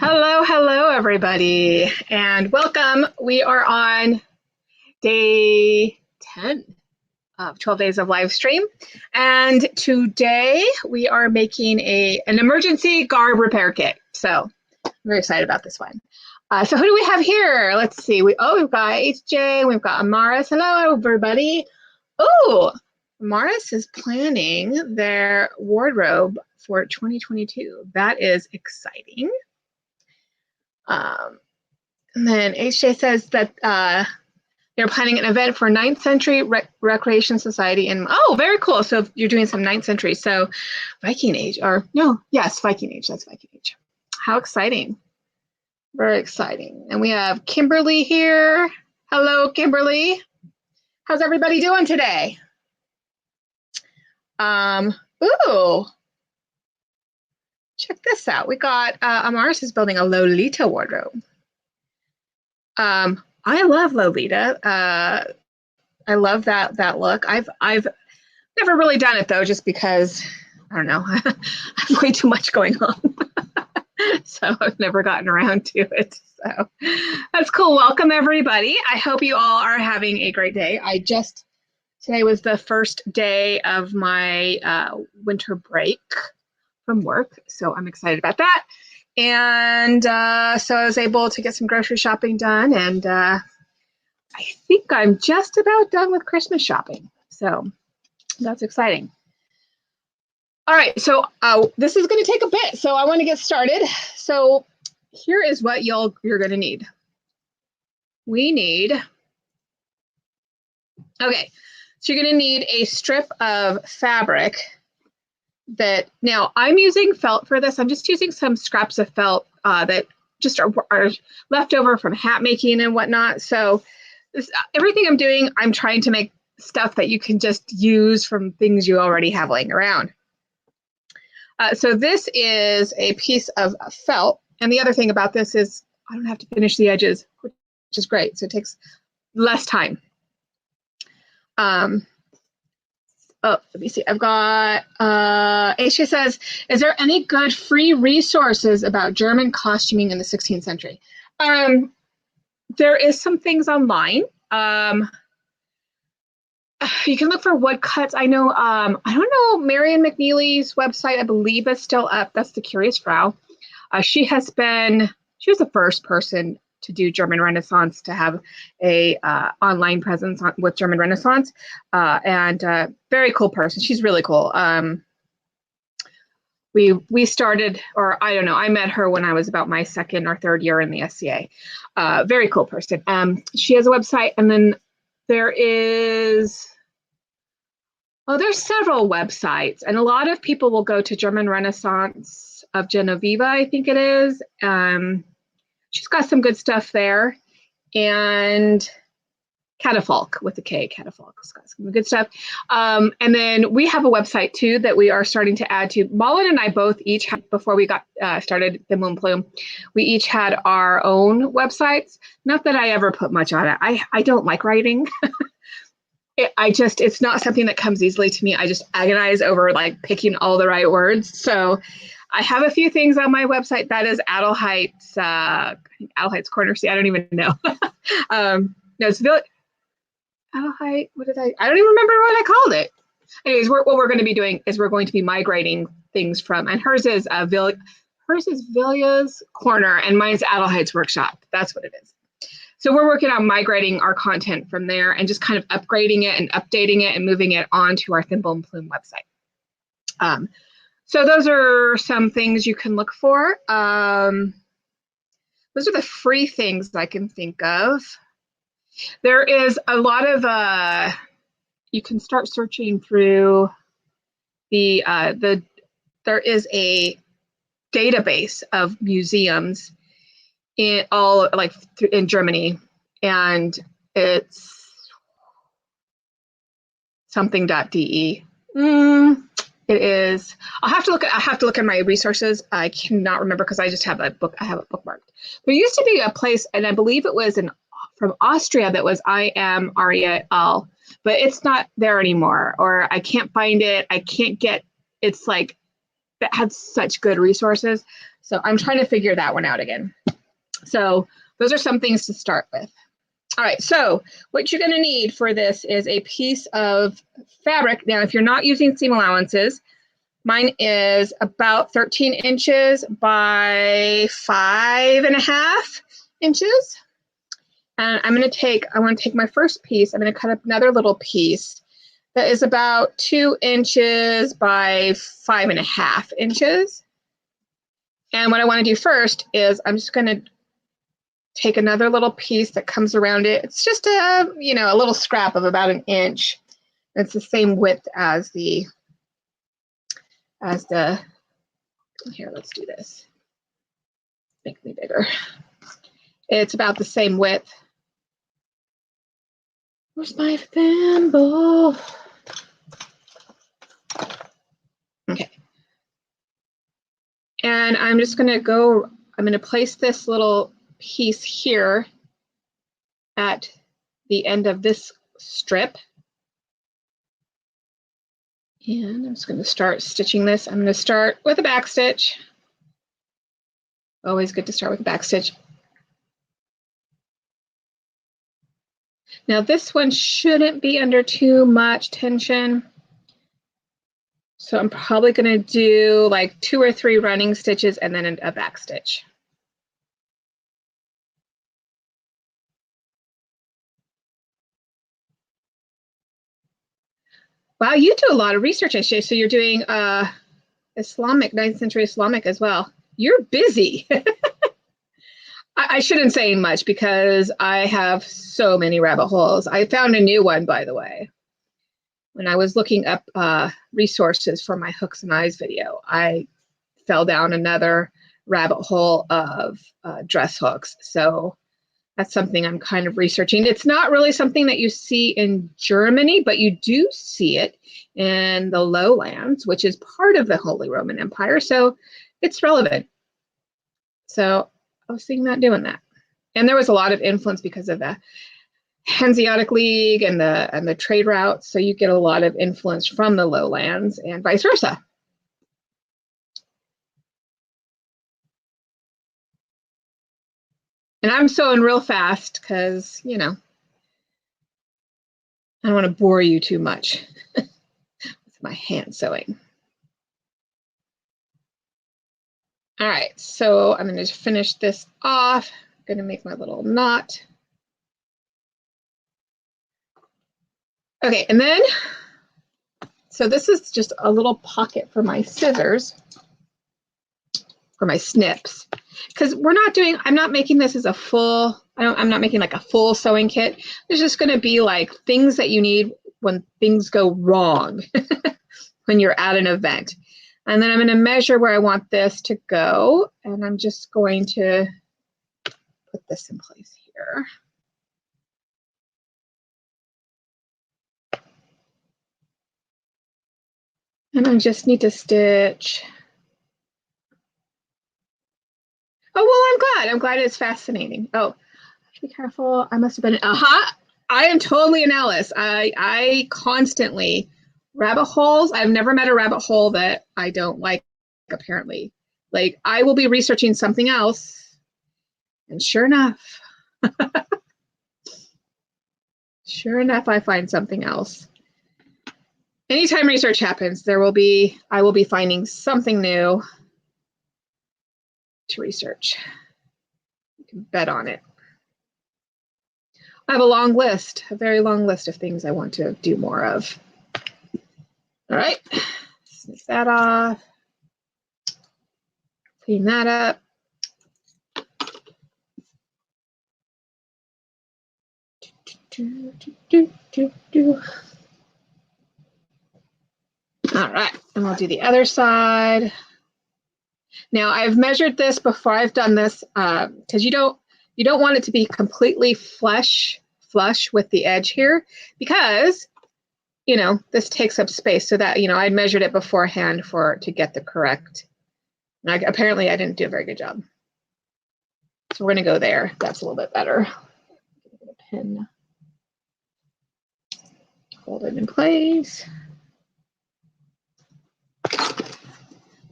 Hello, hello, everybody, and welcome. We are on day 10 of 12 days of live stream, and today we are making an emergency garb repair kit. So I'm very excited about this one. So who do we have here? Let's see. We've got HJ, we've got Amaris. Hello, everybody. Oh, Amaris is planning their wardrobe for 2022. That is exciting. And then HJ says that they're planning an event for 9th Century Recreation Society. Oh, very cool. So you're doing some 9th Century. So Viking Age, or no, yes, Viking Age. That's Viking Age. How exciting. Very exciting. And we have Kimberly here. Hello, Kimberly. How's everybody doing today? Ooh. Check this out. We got Amaris is building a Lolita wardrobe. I love Lolita. I love that look. I've never really done it though, just because I don't know. I have way too much going on, so I've never gotten around to it. So that's cool. Welcome everybody. I hope you all are having a great day. Today was the first day of my winter break from work, so I'm excited about that. And so I was able to get some grocery shopping done, and I think I'm just about done with Christmas shopping. So that's exciting. All right, so this is going to take a bit, so I want to get started. So here is what you're going to need. Okay, so you're going to need a strip of fabric. Now I'm using felt for this. I'm just using some scraps of felt that just are left over from hat making and whatnot. So everything I'm doing, I'm trying to make stuff that you can just use from things you already have laying around. So this is a piece of felt. And the other thing about this is I don't have to finish the edges, which is great. So it takes less time. Oh, let me see. I've got, Aisha says, is there any good free resources about German costuming in the 16th century? There is some things online. You can look for woodcuts. I know, I don't know, Marian McNeely's website, I believe, is still up. That's the Curious Frau. She was the first person to do German Renaissance, to have a online presence with German Renaissance, and very cool person. She's really cool. We started, or I don't know, I met her when I was about my second or third year in the SCA. Very cool person. She has a website, and then there's several websites, and a lot of people will go to German Renaissance of Genoveva, I think it is. She's got some good stuff there, and Catafalque with a K, Catafalque's got some good stuff. And then we have a website too that we are starting to add to. Mullen and I both each had, before we got started Thimble and Plume, we each had our own websites. Not that I ever put much on it. I don't like writing. It's not something that comes easily to me. I just agonize over like picking all the right words. So I have a few things on my website. That is Adelheid's, Adelheid's Corner. See, I don't even know. No, it's Adelheid. I don't even remember what I called it. Anyways, what we're going to be doing is we're going to be migrating things from, and hers is Vilja's Corner, and mine's Adelheid's Workshop. That's what it is. So we're working on migrating our content from there and just kind of upgrading it and updating it and moving it onto our Thimble and Plume website. So those are some things you can look for. Those are the free things I can think of. There is a lot of, you can start searching through there is a database of museums in Germany, and it's something.de. It is. I have to look at my resources. I cannot remember because I just have a book. I have it bookmarked. There used to be a place, and I believe it was from Austria, that was I am Aria Al, but it's not there anymore, or I can't find it. I can't get. It's like that had such good resources. So I'm trying to figure that one out again. So those are some things to start with. All right, so what you're going to need for this is a piece of fabric. Now, if you're not using seam allowances, mine is about 13 inches by 5.5 inches. And I want to take my first piece, I'm going to cut up another little piece that is about 2 inches by 5.5 inches. And what I want to do first is I'm just going to take another little piece that comes around it. It's just a little scrap of about 1 inch. It's the same width as the, here, let's do this. Make me bigger. It's about the same width. Where's my thimble? Okay. And I'm just going to place this little piece here at the end of this strip. And I'm just going to start stitching this. I'm going to start with a back stitch. Always good to start with a back stitch. Now this one shouldn't be under too much tension. So I'm probably going to do like 2 or 3 running stitches and then a back stitch. Wow, you do a lot of research, Ashay. So you're doing Islamic, 9th century Islamic as well. You're busy. I shouldn't say much because I have so many rabbit holes. I found a new one, by the way. When I was looking up resources for my hooks and eyes video, I fell down another rabbit hole of dress hooks. So that's something I'm kind of researching. It's not really something that you see in Germany, but you do see it in the lowlands, which is part of the Holy Roman Empire. So it's relevant. So I was thinking about doing that. And there was a lot of influence because of the Hanseatic League and the trade routes. So you get a lot of influence from the lowlands and vice versa. And I'm sewing real fast because, I don't want to bore you too much with my hand sewing. All right, so I'm going to finish this off. I'm going to make my little knot. Okay, and then, so this is just a little pocket for my scissors, for my snips, because I'm not making this as a full, I'm not making like a full sewing kit. There's just going to be like things that you need when things go wrong, when you're at an event. And then I'm going to measure where I want this to go, and I'm just going to put this in place here. And I just need to stitch. Oh, well, I'm glad it's fascinating. Oh, be careful. I must have been, I am totally an Alice. I constantly, rabbit holes. I've never met a rabbit hole that I don't like, apparently. Like, I will be researching something else, and sure enough, I find something else. Anytime research happens, I will be finding something new to research. You can bet on it. I have a very long list of things I want to do more of. All right, snip that off, clean that up. All right, and we'll do the other side. Now I've measured this before I've done this because you don't want it to be completely flush with the edge here, because this takes up space. So that I measured it beforehand to get the correct. And apparently I didn't do a very good job. So we're going to go there. That's a little bit better. Get a pin. Hold it in place.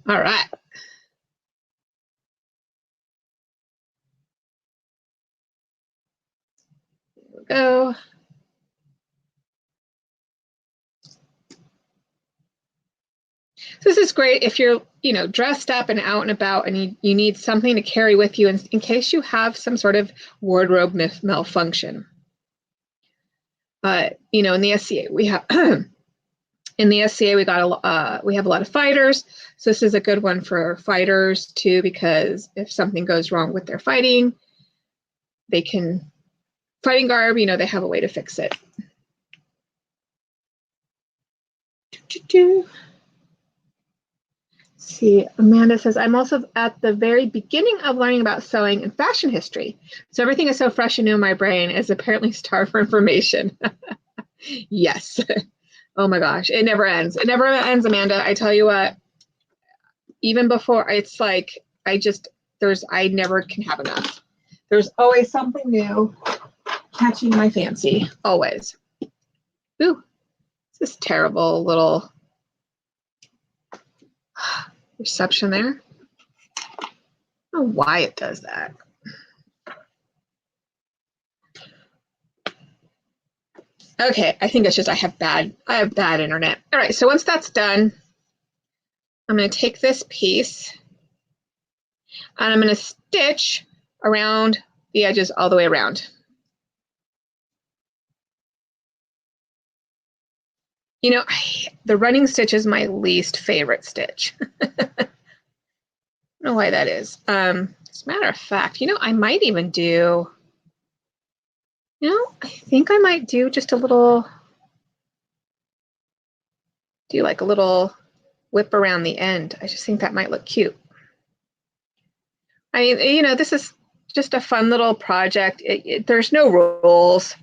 All right. Here we go. This is great if you're, dressed up and out and about and you need something to carry with you in case you have some sort of wardrobe malfunction. But, in the SCA, we have in the SCA we have a lot of fighters. So this is a good one for fighters too, because if something goes wrong with their fighting garb, they have a way to fix it. See, Amanda says, I'm also at the very beginning of learning about sewing and fashion history. So everything is so fresh and new in my brain is apparently starved for information. Yes. Oh my gosh. It never ends. It never ends, Amanda. I tell you what, even before, it's like, I never can have enough. There's always something new catching my fancy, always. Ooh, this is terrible little reception there. I don't know why it does that. Okay, I think it's just I have bad internet. All right, so once that's done, I'm going to take this piece and I'm going to stitch around the edges all the way around. The running stitch is my least favorite stitch. I don't know why that is. As a matter of fact, I might even do, I think I might do just a little, like a little whip around the end. I just think that might look cute. I mean, this is just a fun little project. There's no rules.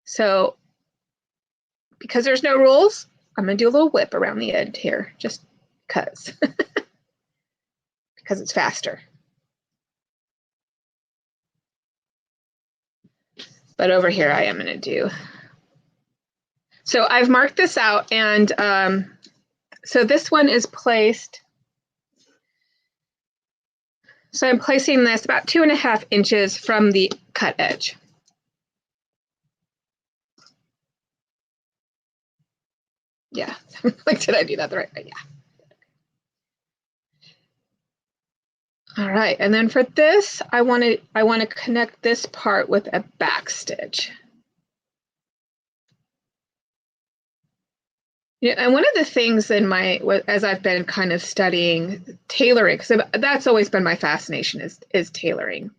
So because there's no rules, I'm going to do a little whip around the end here, just because. Because it's faster. But over here, I am going to do. So I've marked this out, and so this one is placed. So I'm placing this about 2.5 inches from the cut edge. Yeah, like, did I do that the right way? Yeah. All right, and then for this, I want to connect this part with a back stitch. Yeah, and one of the things as I've been kind of studying tailoring, because that's always been my fascination is tailoring.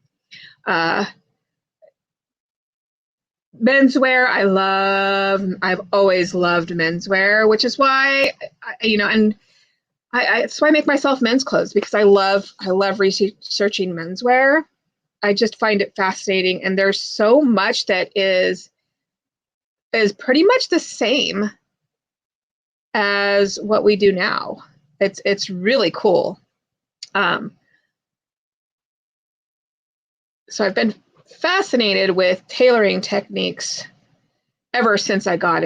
Menswear, I've always loved menswear, which is why, that's why I make myself men's clothes, because I love researching menswear. I just find it fascinating, and there's so much that is pretty much the same as what we do now. It's really cool. So I've been fascinated with tailoring techniques ever since I found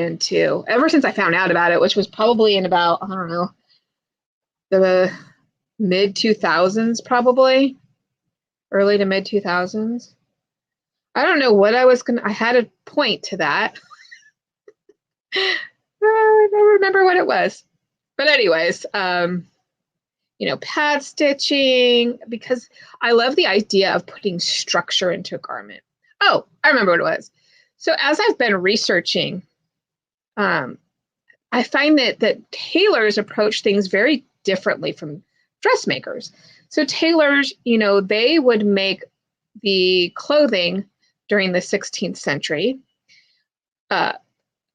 out about it, which was probably in about, I don't know, the mid 2000s, probably early to mid 2000s. I don't know what I had a point to that. I don't remember what it was, but anyways, pad stitching, because I love the idea of putting structure into a garment. Oh, I remember what it was. So as I've been researching, I find that tailors approach things very differently from dressmakers. So tailors, they would make the clothing during the 16th century. Most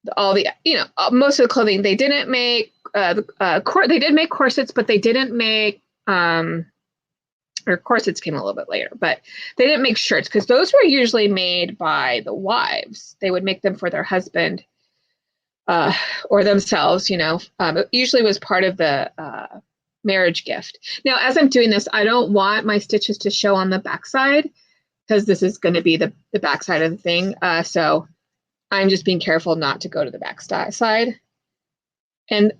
of the clothing they didn't make. They did make corsets, but they didn't make, or corsets came a little bit later, but they didn't make shirts, because those were usually made by the wives. They would make them for their husband or themselves, it usually was part of the marriage gift. Now, as I'm doing this, I don't want my stitches to show on the backside, because this is going to be the backside of the thing. So I'm just being careful not to go to the back side. And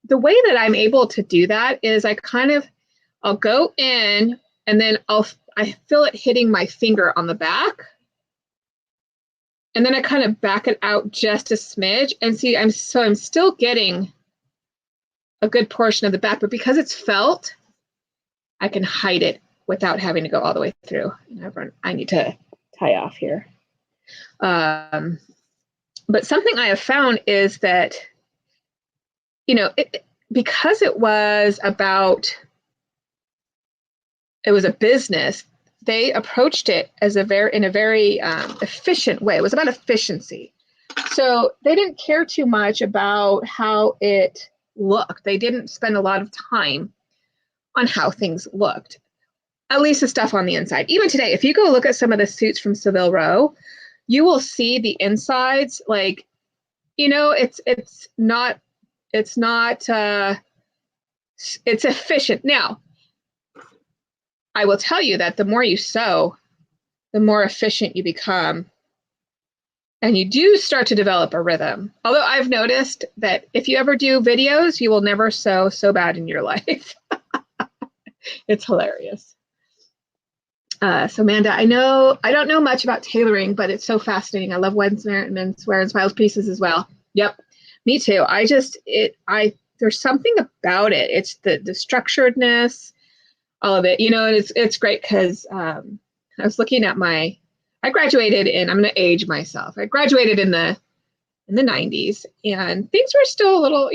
the way that I'm able to do that is I'll go in and then I feel it hitting my finger on the back. And then I kind of back it out just a smidge and see, I'm still getting a good portion of the back, but because it's felt, I can hide it without having to go all the way through. And I need to tie off here. But something I have found is that, because it was a business, they approached it in a very efficient way. It was about efficiency. So they didn't care too much about how it looked. They didn't spend a lot of time on how things looked, at least the stuff on the inside. Even today, if you go look at some of the suits from Savile Row, you will see the insides, it's efficient. Now, I will tell you that the more you sew, the more efficient you become. And you do start to develop a rhythm. Although I've noticed that if you ever do videos, you will never sew so bad in your life. It's hilarious. So Amanda, I don't know much about tailoring, but it's so fascinating. I love menswear and Smiles pieces as well. Yep, me too. There's something about it. It's the structuredness, all of it, and it's great because I was looking at I graduated I'm going to age myself. I graduated in the 90s, and things were still a little,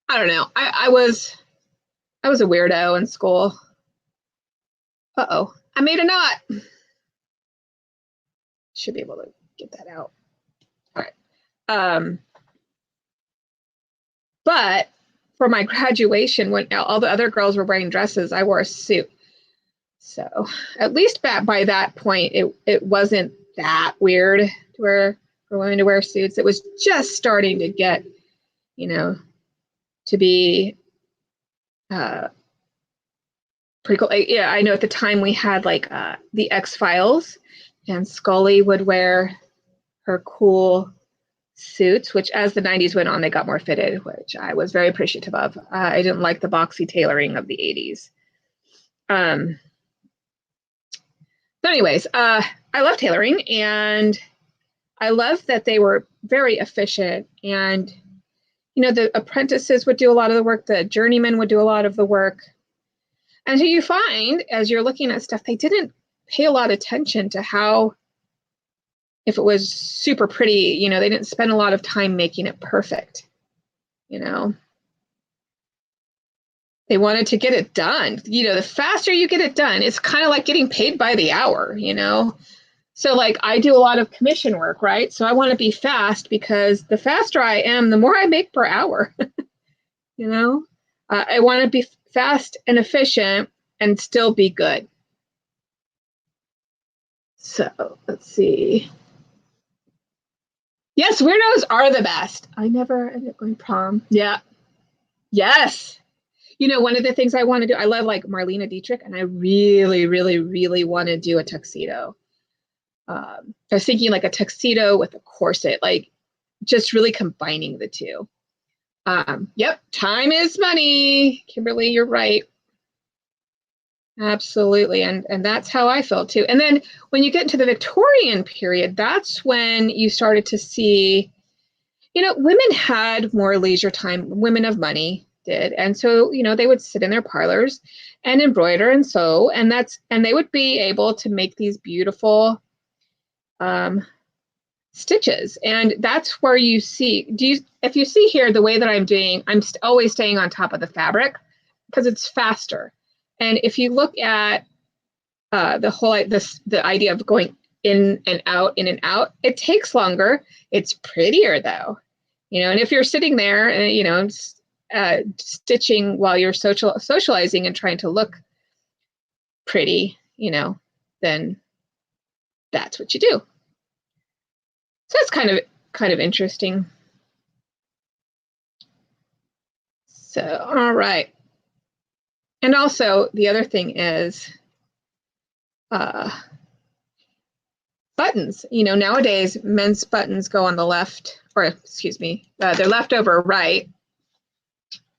I don't know. I was a weirdo in school. Uh-oh, I made a knot. Should be able to get that out. All right. But for my graduation, when all the other girls were wearing dresses, I wore a suit. So at least by that point, it wasn't that weird to wear for women to wear suits. It was just starting to get, to be pretty cool. Yeah, I know at the time we had the X-Files, and Scully would wear her cool suits, which as the 90s went on, they got more fitted, which I was very appreciative of. I didn't like the boxy tailoring of the 80s. So anyways, I love tailoring, and I love that they were very efficient, and the apprentices would do a lot of the work, the journeymen would do a lot of the work. And so you find, as you're looking at stuff, they didn't pay a lot of attention to how, if it was super pretty, they didn't spend a lot of time making it perfect, They wanted to get it done. The faster you get it done, it's kind of like getting paid by the hour, So I do a lot of commission work, right? So I want to be fast because the faster I am, the more I make per hour, I want to be fast and efficient and still be good. So let's see. Yes, weirdos are the best. I never ended up going prom. Yeah. Yes. One of the things I want to do, I love Marlene Dietrich, and I really, really, really want to do a tuxedo. I was thinking a tuxedo with a corset, just really combining the two. Yep, time is money. Kimberly, you're right. Absolutely. And that's how I felt too. And then when you get into the Victorian period, that's when you started to see, women had more leisure time, women of money did. And so, they would sit in their parlors and embroider and sew, and they would be able to make these beautiful stitches. And that's where you see, if you see here, the way that I'm doing, I'm always staying on top of the fabric because it's faster. And if you look at the idea of going in and out, it takes longer. It's prettier though, and if you're sitting there and, stitching while you're socializing and trying to look pretty, then that's what you do. So it's kind of interesting. So, all right. And also the other thing is buttons. Nowadays men's buttons go on the left, or excuse me, they're left over right.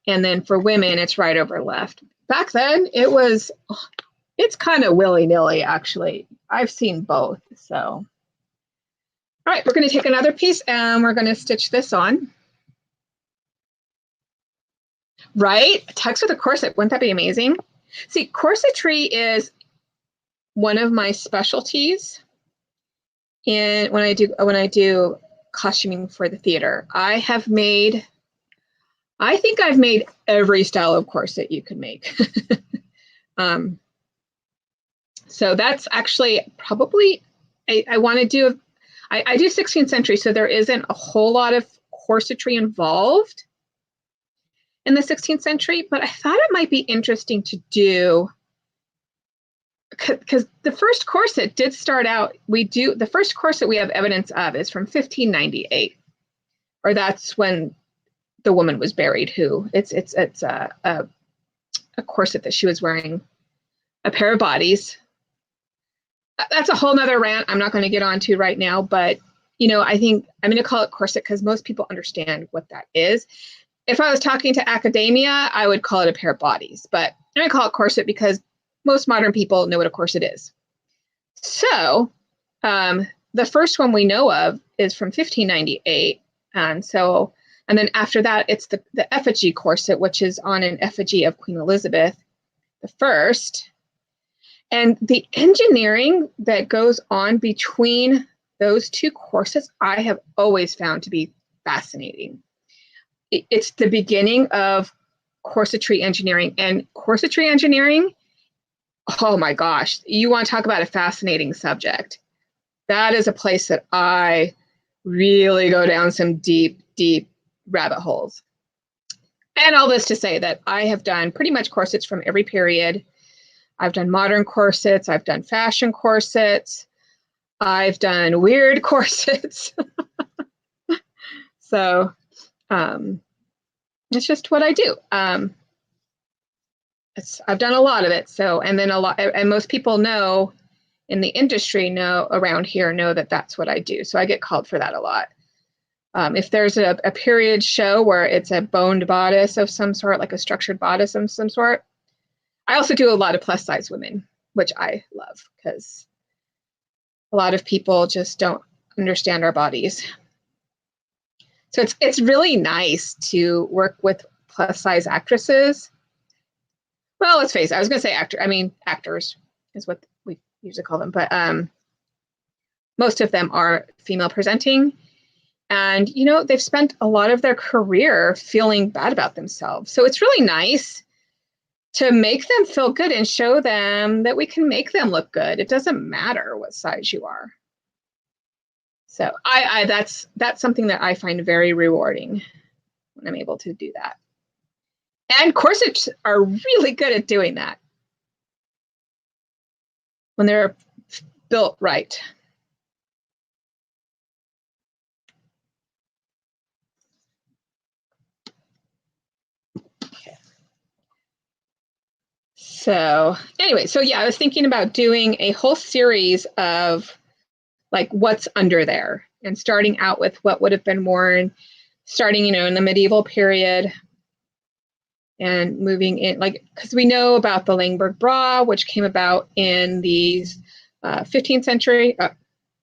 And then for women, it's right over left. Back then, it's kind of willy-nilly, actually. I've seen both, so. All right, we're going to take another piece and we're going to stitch this on. Right? Text with a corset. Wouldn't that be amazing? See, corsetry is one of my specialties in when I do costuming for the theater. I think I've made every style of corset you can make. So that's actually probably, I want to do, I do 16th century, so there isn't a whole lot of corsetry involved in the 16th century, but I thought it might be interesting to do, because the first corset did start out, the first corset we have evidence of is from 1598, or that's when the woman was buried, it's a corset that she was wearing, a pair of bodies. That's a whole nother rant I'm not going to get onto right now, but I think I'm going to call it corset because most people understand what that is. If I was talking to academia, I would call it a pair of bodies, but I'm going to call it corset because most modern people know what a corset is. So the first one we know of is from 1598. And then after that, it's the effigy corset, which is on an effigy of Queen Elizabeth I. And the engineering that goes on between those two corsets, I have always found to be fascinating. It's the beginning of corsetry engineering. And corsetry engineering, oh my gosh, you want to talk about a fascinating subject. That is a place that I really go down some deep, deep rabbit holes. And all this to say that I have done pretty much corsets from every period. I've done modern corsets, I've done fashion corsets, I've done weird corsets. So it's just what I do. I've done a lot of it. So, and most people know in the industry around here know that that's what I do. So I get called for that a lot. If there's a period show where it's a boned bodice of some sort, like a structured bodice of some sort, I also do a lot of plus size women, which I love because a lot of people just don't understand our bodies. So it's really nice to work with plus size actresses. Well, let's face it, I was going to say actors is what we usually call them, but most of them are female presenting. And, they've spent a lot of their career feeling bad about themselves. So it's really nice to make them feel good and show them that we can make them look good. It doesn't matter what size you are. So that's something that I find very rewarding when I'm able to do that. And corsets are really good at doing that when they're built right. So anyway, I was thinking about doing a whole series of like what's under there and starting out with what would have been worn, starting, in the medieval period and moving in, because we know about the Langberg bra, which came about in the 15th century.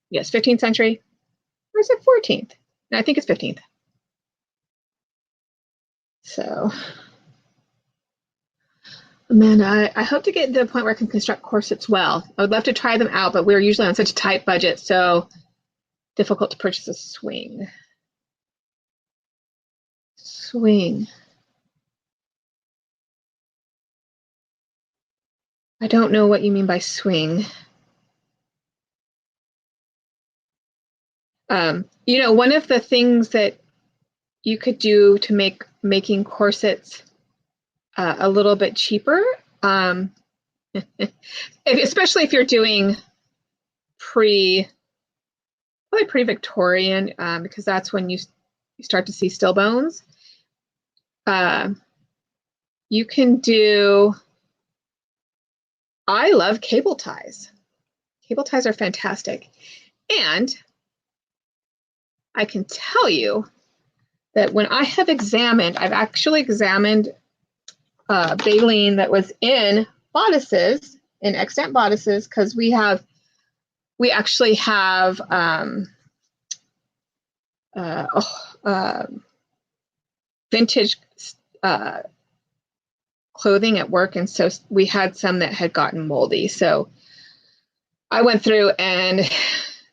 Yes, 15th century. Or is it 14th? No, I think it's 15th. So Amanda, I hope to get to the point where I can construct corsets well. I would love to try them out, but we're usually on such a tight budget, so difficult to purchase a swing. Swing. I don't know what you mean by swing. One of the things that you could do to make making corsets a little bit cheaper, especially if you're doing probably pre-Victorian, because that's when you start to see still bones. You can do, I love cable ties. Cable ties are fantastic. And I can tell you that when I have examined, I've actually examined baleen that was in bodices, in extant bodices, because we actually have vintage clothing at work, and so we had some that had gotten moldy. So I went through and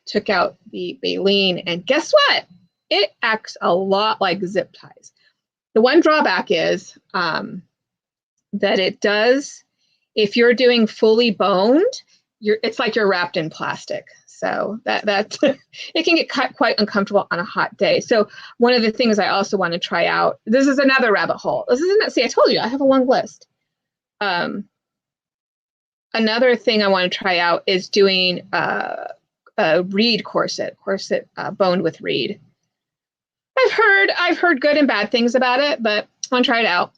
took out the baleen, and guess what? It acts a lot like zip ties. The one drawback is that it does, if you're doing fully boned, it's like you're wrapped in plastic. So that's it can get quite uncomfortable on a hot day. So one of the things I also want to try out, this is another rabbit hole. This isn't, see, I told you I have a long list. Another thing I want to try out is doing a reed corset boned with reed. I've heard good and bad things about it, but I want to try it out.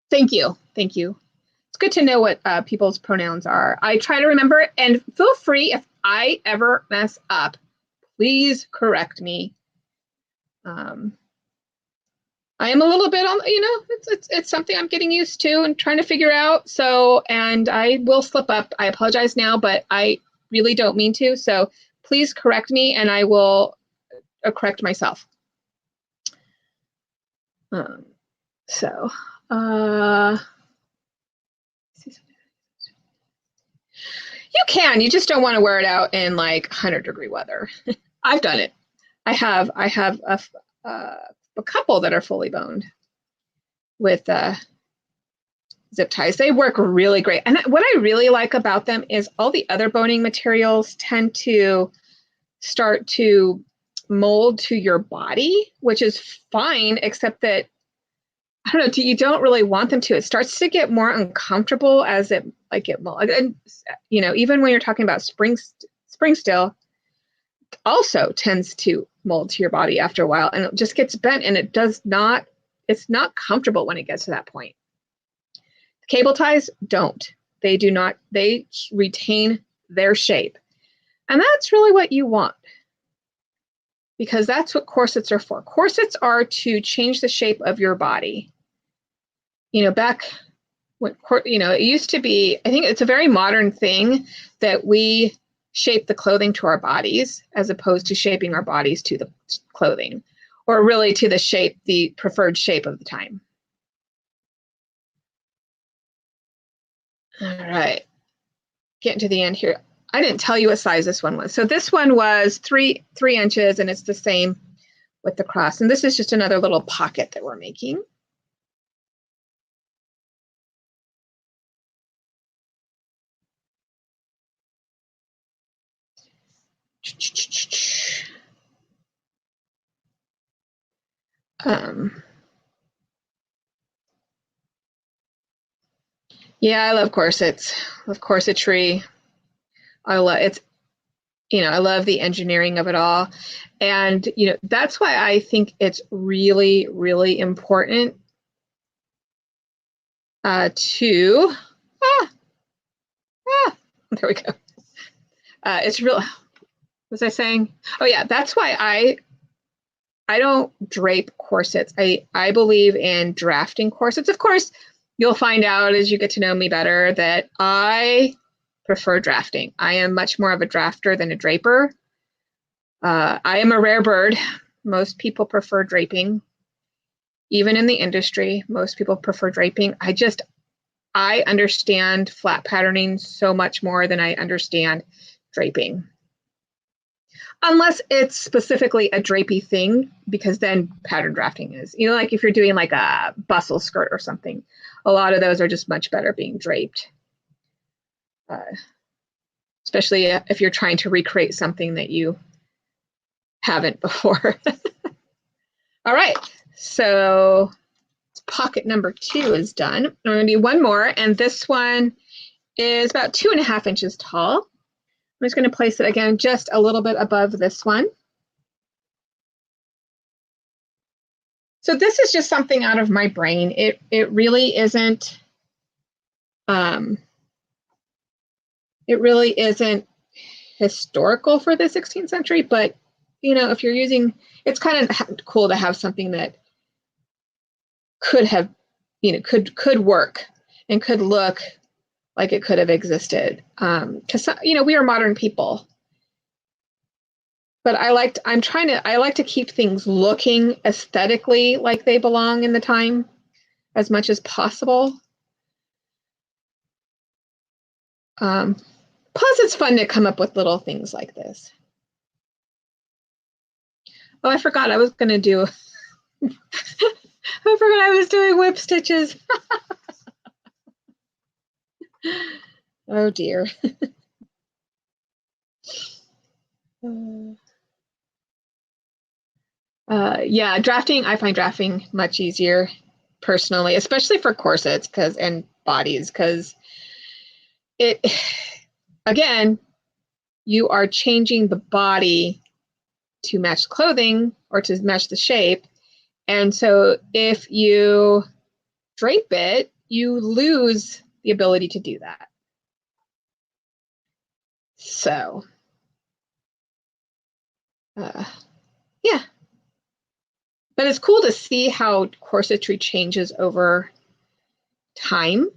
Thank you. It's good to know what people's pronouns are. I try to remember it, and feel free if I ever mess up, please correct me. I am a little bit on, it's something I'm getting used to and trying to figure out. So, and I will slip up. I apologize now, but I really don't mean to. So please correct me, and I will correct myself. You can, you just don't want to wear it out in like 100-degree weather. I've done it. I have a couple that are fully boned with zip ties. They work really great. And what I really like about them is all the other boning materials tend to start to mold to your body, which is fine, except that, I don't know, you don't really want them to. It starts to get more uncomfortable as it molds. And, even when you're talking about spring steel, also tends to mold to your body after a while, and it just gets bent, and it's not comfortable when it gets to that point. Cable ties don't. They do not. They retain their shape. And that's really what you want, because that's what corsets are for. Corsets are to change the shape of your body. Back when, it used to be, I think it's a very modern thing that we shape the clothing to our bodies as opposed to shaping our bodies to the clothing, or really to the preferred shape of the time. All right, getting to the end here. I didn't tell you what size this one was. So this one was 3 inches, and it's the same with the cross. And this is just another little pocket that we're making. Yeah, I love corsets. I love corsetry. I love the engineering of it all. And, that's why I think it's really, really important there we go. It's real. What was I saying? Oh yeah, that's why I don't drape corsets. I believe in drafting corsets. Of course, you'll find out as you get to know me better that I prefer drafting. I am much more of a drafter than a draper. I am a rare bird. Most people prefer draping. Even in the industry, most people prefer draping. I understand flat patterning so much more than I understand draping. Unless it's specifically a drapey thing, because then pattern drafting is, like if you're doing like a bustle skirt or something, a lot of those are just much better being draped. Especially if you're trying to recreate something that you haven't before. All right, so pocket number 2 is done. I'm going to do one more, and this one is about 2.5 inches tall. I'm just going to place it again just a little bit above this one. So this is just something out of my brain. It really isn't historical for the 16th century, but if you're using, it's kind of cool to have something that could have, could work and could look like it could have existed. Because, we are modern people. But I like to keep things looking aesthetically like they belong in the time as much as possible. Plus, it's fun to come up with little things like this. Oh, I forgot I was going to do, I forgot I was doing whip stitches. Oh, dear. Yeah, I find drafting much easier personally, especially for corsets and bodies, because again, you are changing the body to match the clothing or to match the shape. And so if you drape it, you lose the ability to do that. So, yeah. But it's cool to see how corsetry changes over time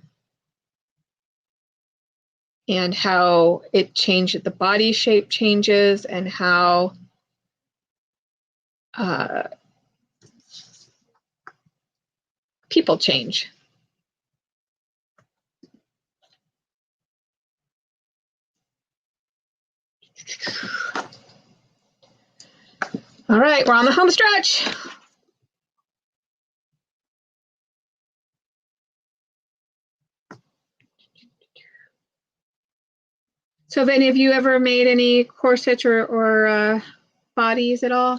and how it changed, the body shape changes, and how people change. All right, we're on the home stretch. So have any of you ever made any corsets or bodies at all?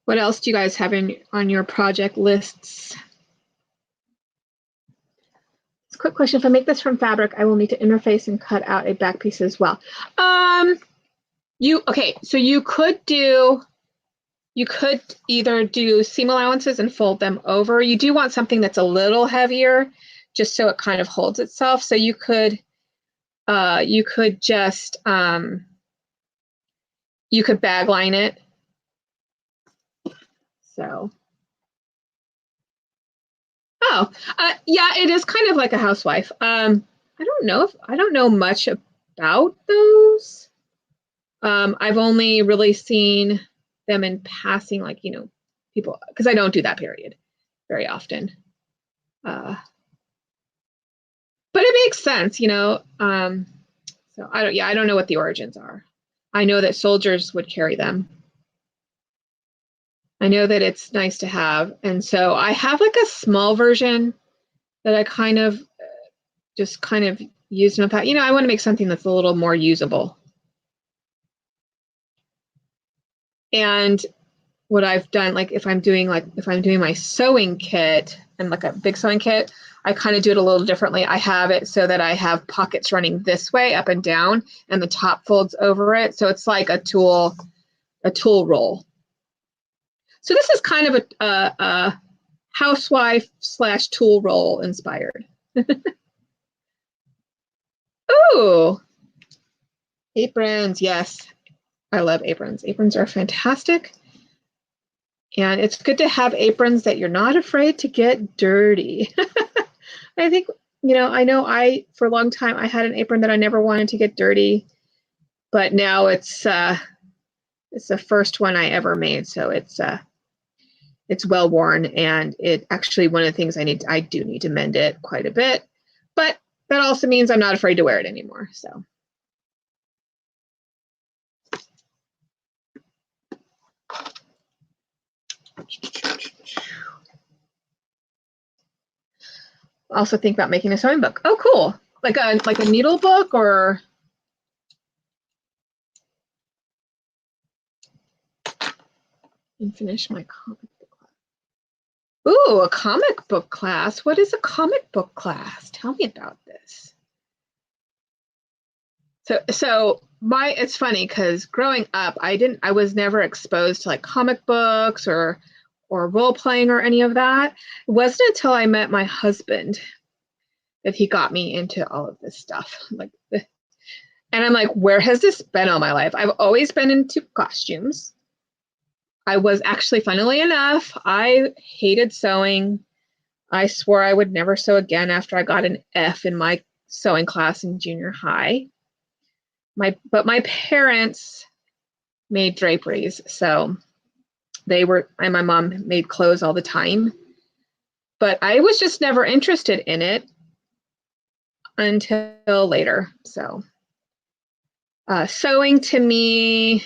What else do you guys have on your project lists? Quick question, if I make this from fabric, I will need to interface and cut out a back piece as well. So you could either do seam allowances and fold them over. You do want something that's a little heavier, just so it kind of holds itself. So you could just you could bag line it. So, yeah, it is kind of like a housewife. I don't know much about those. I've only really seen them in passing, like, people, because I don't do that period very often. But it makes sense, so I don't know what the origins are. I know that soldiers would carry them. I know that it's nice to have. And so I have like a small version that I kind of use in the past. I want to make something that's a little more usable. And what I've done, like if I'm doing my sewing kit and like a big sewing kit, I kind of do it a little differently. I have it so that I have pockets running this way up and down, and the top folds over it. So it's like a tool roll. So this is kind of a housewife / tool roll inspired. Ooh, aprons. Yes, I love aprons. Aprons are fantastic. And it's good to have aprons that you're not afraid to get dirty. I think, I know for a long time, I had an apron that I never wanted to get dirty, but now it's the first one I ever made. So it's well worn, and it actually, one of the things I do need to mend it quite a bit, but that also means I'm not afraid to wear it anymore. So. Also think about making a sewing book. Oh, cool. Like a needle book, or and finish my comic book class. Ooh, a comic book class. What is a comic book class? Tell me about this. So it's funny because growing up, I was never exposed to like comic books or or role playing or any of that. It wasn't until I met my husband that he got me into all of this stuff. And I'm like, where has this been all my life? I've always been into costumes. I was actually, funnily enough, I hated sewing. I swore I would never sew again after I got an F in my sewing class in junior high. But my parents made draperies, so and my mom made clothes all the time. But I was just never interested in it until later. So sewing to me,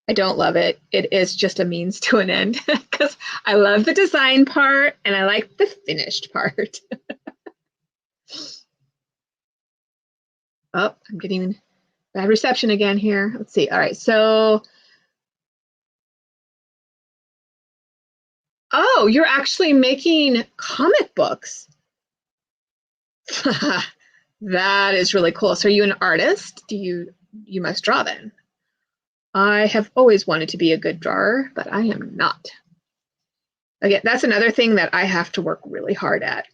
I don't love it. It is just a means to an end because I love the design part and I like the finished part. Oh, I'm getting bad reception again here. Let's see. All right. So, oh, you're actually making comic books. That is really cool. So are you an artist? You must draw then? I have always wanted to be a good drawer, but I am not. Again, that's another thing that I have to work really hard at.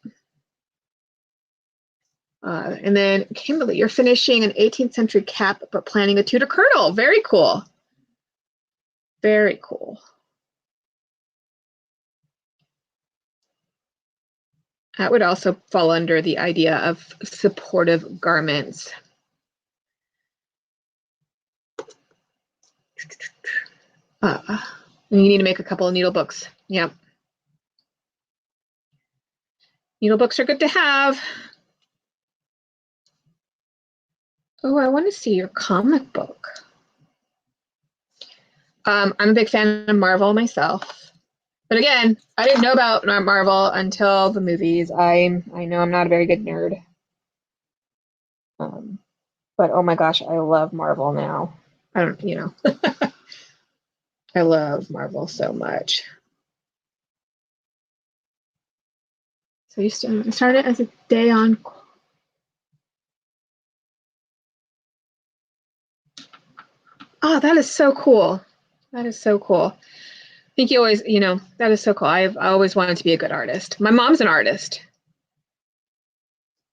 And then Kimberly, you're finishing an 18th century cap, but planning a Tudor kirtle. Very cool. Very cool. That would also fall under the idea of supportive garments. You need to make a couple of needle books. Yep. Needle books are good to have. Oh, I want to see your comic book. I'm a big fan of Marvel myself. But again, I didn't know about Marvel until the movies. I know I'm not a very good nerd. But oh my gosh, I love Marvel now. I don't, I love Marvel so much. So you started as a day on. Oh, that is so cool. That is so cool. I think you always, that is so cool. I always wanted to be a good artist. My mom's an artist.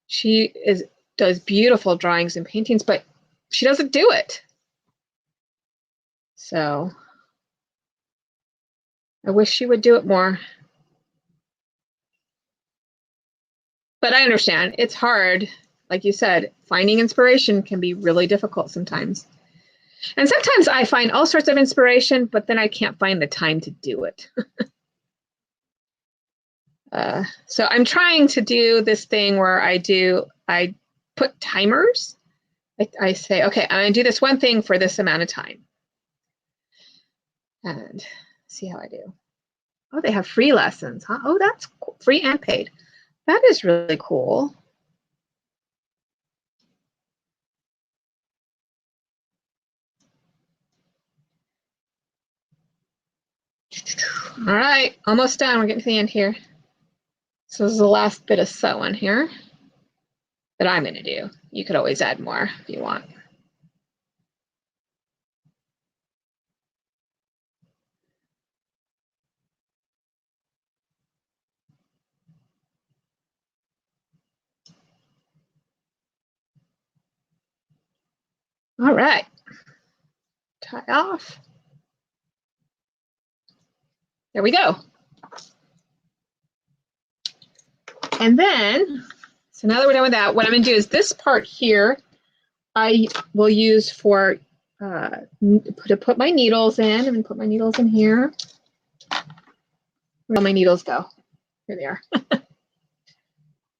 She does beautiful drawings and paintings, but she doesn't do it. So I wish she would do it more. But I understand. It's hard. Like you said, finding inspiration can be really difficult sometimes. And sometimes I find all sorts of inspiration, but then I can't find the time to do it. So I'm trying to do this thing where I put timers. I say, okay, I'm going to do this one thing for this amount of time. And see how I do. Oh, they have free lessons, huh? Oh, that's cool. Free and paid. That is really cool. All right, almost done. We're getting to the end here. So this is the last bit of sewing here that I'm going to do. You could always add more if you want. All right, tie off. There we go. And then, so now that we're done with that, what I'm going to do is this part here, I will use to put my needles in. I'm going to put my needles in here. Where all my needles go? Here they are.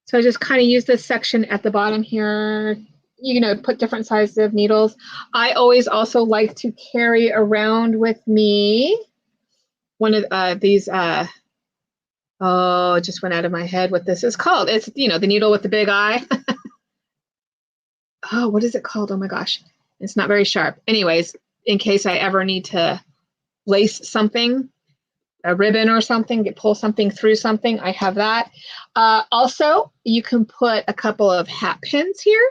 So I just kind of use this section at the bottom here. Put different sizes of needles. I always also like to carry around with me one of these, oh, it just went out of my head what this is called. It's, the needle with the big eye. Oh, what is it called? Oh my gosh. It's not very sharp. Anyways, in case I ever need to lace something, a ribbon or something, pull something through something, I have that. Also, you can put a couple of hat pins here.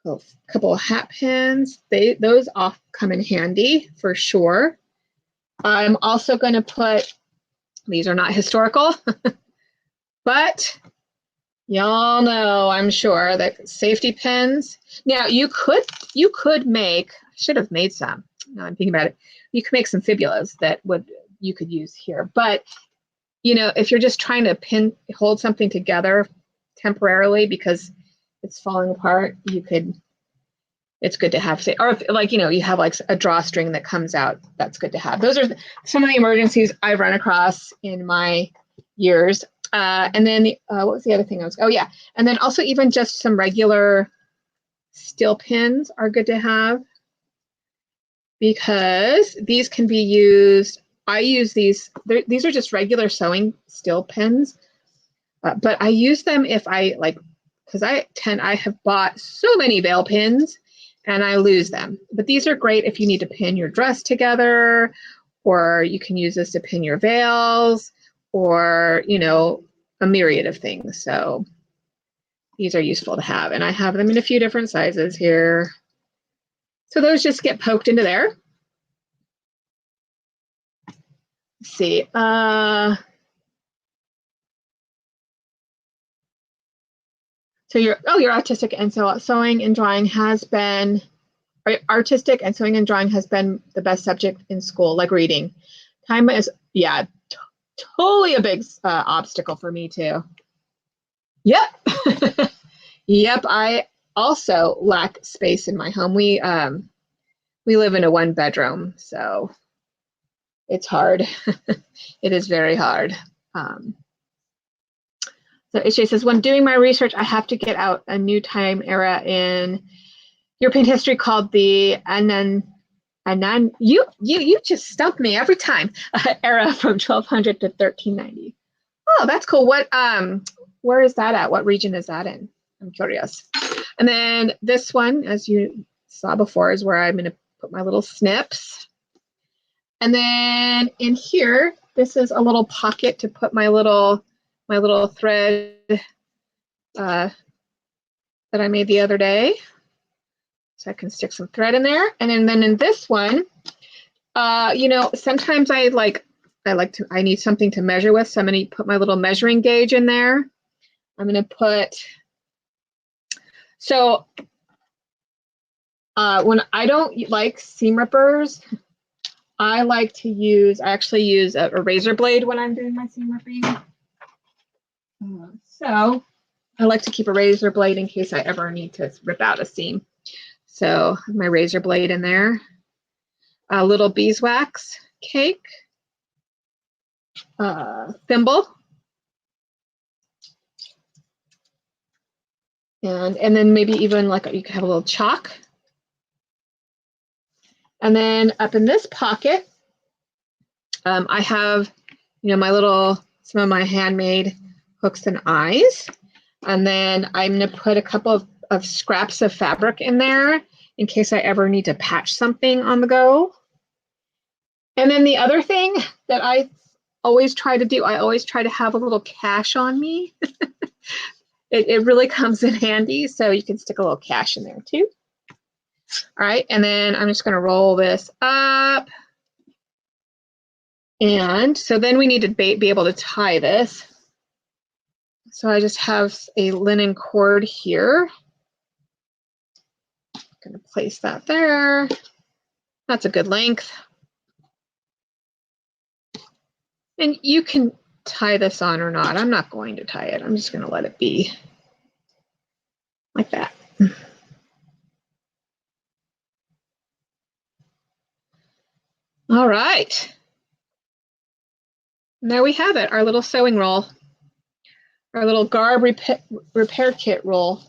A couple of hat pins. Those come in handy for sure. I'm also going to put, these are not historical, but y'all know, I'm sure, that safety pins. Now you could make, I should have made some. Now I'm thinking about it. You could make some fibulas that you could use here. But you know, if you're just trying to hold something together temporarily because it's falling apart, it's good to have, or if, like, you know, you have like a drawstring that comes out, that's good to have. Those are some of the emergencies I've run across in my years. And then what was the other thing oh yeah. And then also even just some regular steel pins are good to have because these can be used. I use these are just regular sewing steel pins, but I use them if I like, because I have bought so many veil pins and I lose them. But these are great if you need to pin your dress together, or you can use this to pin your veils, or, you know, a myriad of things. So these are useful to have, and I have them in a few different sizes here. So those just get poked into there. Let's see. So you're artistic, and so sewing and drawing has been, artistic and sewing and drawing has been the best subject in school, like reading. Time is, yeah, totally a big obstacle for me too. Yep. Yep, I also lack space in my home. We live in a 1-bedroom, so it's hard. It is very hard. So HJ says, when doing my research, I have to get out a new time era in European history called the you just stump me every time. Era from 1200 to 1390. Oh, that's cool. What where is that at? What region is that in? I'm curious. And then this one, as you saw before, is where I'm going to put my little snips. And then in here, this is a little pocket to put my little thread that I made the other day. So I can stick some thread in there. And then in this one, you know, sometimes I need something to measure with. So I'm going to put my little measuring gauge in there. I'm going to put, so when I don't like seam rippers, I actually use a razor blade when I'm doing my seam ripping. So I like to keep a razor blade in case I ever need to rip out a seam. So my razor blade in there, a little beeswax cake, thimble, and then maybe even like you could have a little chalk. And then up in this pocket, I have, you know, some of my handmade hooks and eyes. And then I'm going to put a couple of scraps of fabric in there in case I ever need to patch something on the go. And then the other thing that I always try to do, I always try to have a little cash on me. It really comes in handy, so you can stick a little cash in there too. All right, and then I'm just going to roll this up. And so then we need to be able to tie this. So I just have a linen cord here. I'm going to place that there. That's a good length. And you can tie this on or not. I'm not going to tie it. I'm just going to let it be like that. All right. And there we have it, our little sewing roll, our little garb repair kit roll.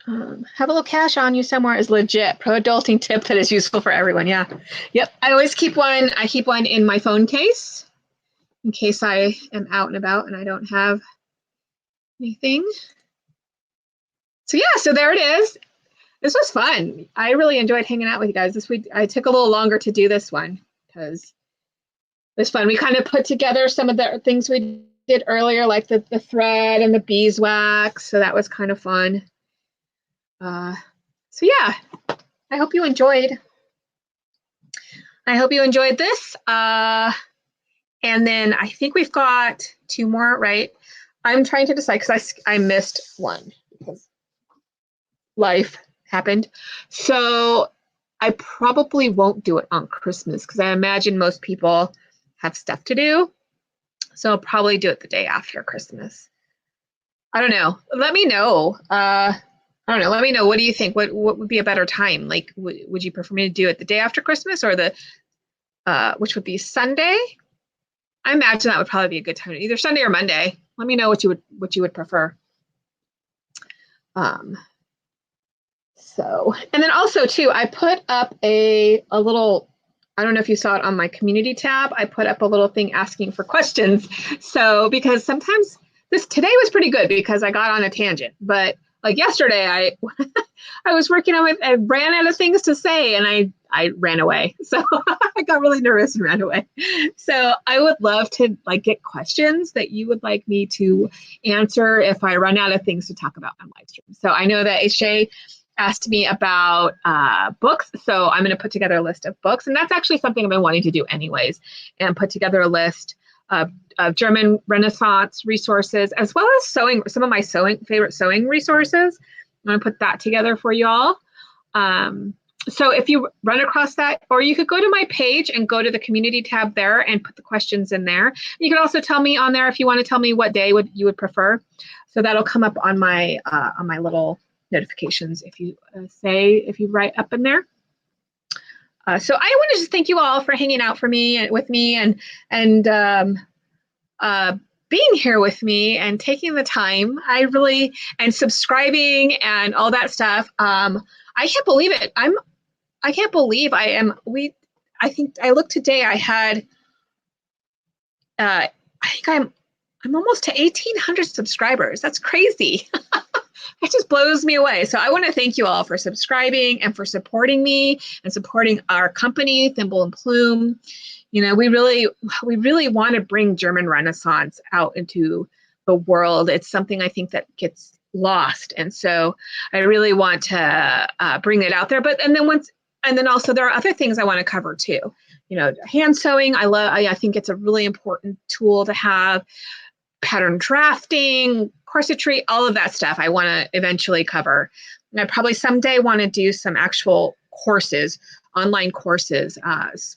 Have a little cash on you somewhere is legit. Pro adulting tip that is useful for everyone. Yeah. Yep. I always keep one. I keep one in my phone case in case I am out and about and I don't have anything. So yeah, so there it is. This was fun. I really enjoyed hanging out with you guys this week. I took a little longer to do this one because it was fun. We kind of put together some of the things we did earlier, like the thread and the beeswax. So that was kind of fun. So yeah, I hope you enjoyed. I hope you enjoyed this. And then I think we've got 2 more, right? I'm trying to decide because I missed one because life happened. So I probably won't do it on Christmas because I imagine most people have stuff to do. So I'll probably do it the day after Christmas. I don't know. Let me know. I don't know. Let me know. What do you think? What would be a better time? Like, would you prefer me to do it the day after Christmas or the which would be Sunday? I imagine that would probably be a good time, either Sunday or Monday. Let me know what you would prefer. So, and then also too, I put up a little, I don't know if you saw it on my community tab. I put up a little thing asking for questions. So, because sometimes today was pretty good because I got on a tangent, but like yesterday, I was working on it. I ran out of things to say and I ran away. So I got really nervous and ran away. So I would love to like get questions that you would like me to answer if I run out of things to talk about on live stream. So I know that Shay asked me about books. So I'm going to put together a list of books. And that's actually something I've been wanting to do anyways, and put together a list of German Renaissance resources, as well as sewing, some of my favorite sewing resources. I'm going to put that together for you all. So if you run across that, or you could go to my page and go to the community tab there and put the questions in there. You can also tell me on there if you want to tell me what day you would prefer. So that'll come up on my little notifications if you write up in there. So I want to just thank you all for hanging out with me and being here with me and taking the time. And subscribing and all that stuff. I can't believe it. I can't believe I think I looked today, I had, I think I'm almost to 1,800 subscribers. That's crazy. It just blows me away. So I want to thank you all for subscribing and for supporting me and supporting our company, Thimble and Plume. You know, we really want to bring German Renaissance out into the world. It's something I think that gets lost. And so I really want to bring it out there. And then also there are other things I want to cover too. You know, hand sewing, I think it's a really important tool to have. Pattern drafting, corsetry, all of that stuff I want to eventually cover. And I probably someday want to do some actual courses, online courses,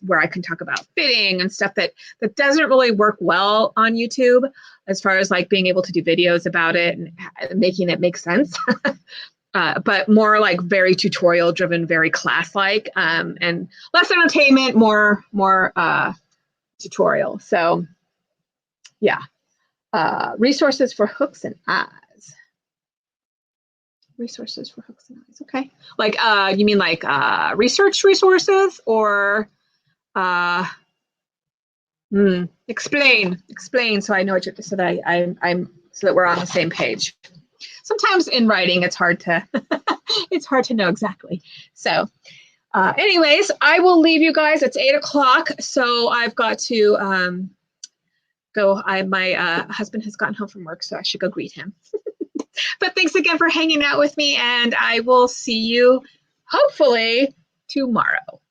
where I can talk about fitting and stuff that doesn't really work well on YouTube, as far as like being able to do videos about it and making it make sense. But more like very tutorial driven, very class-like, and less entertainment, more tutorial. So yeah. Resources for hooks and eyes. Resources for hooks and eyes. Okay. Like, you mean like research resources or explain so I know what so that we're on the same page. Sometimes in writing it's hard to know exactly. So anyways, I will leave you guys. It's 8 o'clock, so I've got to go. My husband has gotten home from work, so I should go greet him. But thanks again for hanging out with me, and I will see you hopefully tomorrow.